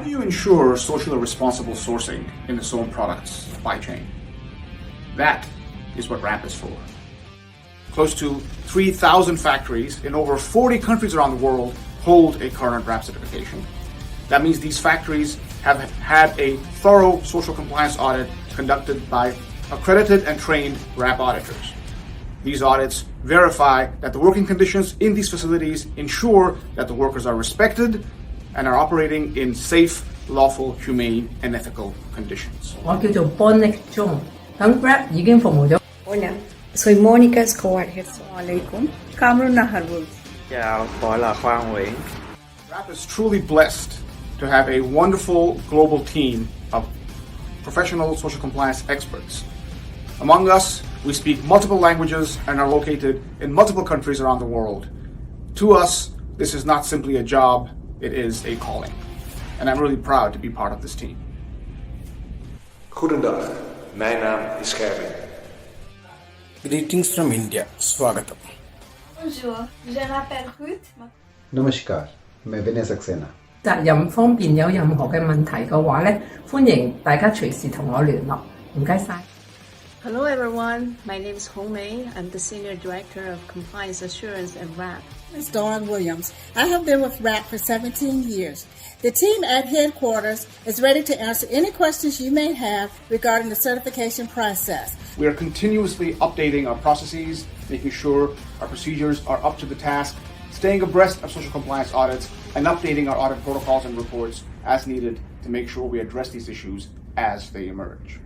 do you ensure socially responsible sourcing in its own products supply chain? That is what RAP is for. Close to 3,000 factories in over 40 countries around the world hold a current RAP certification. That means these factories have had a thorough social compliance audit conducted by accredited and trained RAP auditors. These audits verify that the working conditions in these facilities ensure that the workers are respected and are operating in safe, lawful, humane, and ethical conditions. 我叫做 Bonnet Jong，咁 Grab 已經服務咗。Hola, soy Mónica Escobar. Assalamualaikum. Cameron Naharul. Chào, tôi là Khoa Nguyễn. RAP is truly blessed to have a wonderful global team of professional social compliance experts. Among us, we speak multiple languages and are located in multiple countries around the world. To us, this is not simply a job, it is a calling. And I'm really proud to be part of this team. Goedendag, mijn naam is Gerben. Greetings from India. Swagatam. Bonjour, je m'appelle Ruth. Namaskar, मैं विनय सक्सेना。責任方面有任何嘅問題嘅話咧，歡迎大家隨時同我聯絡。唔該晒。Hello everyone, my name is Hong Mei. I'm the Senior Director of Compliance Assurance at RAP. It's Dawn Williams. I have been with RAP for 17 years. The team at headquarters is ready to answer any questions you may have regarding the certification process. We are continuously updating our processes, making sure our procedures are up to the task, staying abreast of social compliance audits, and updating our audit protocols and reports as needed to make sure we address these issues as they emerge.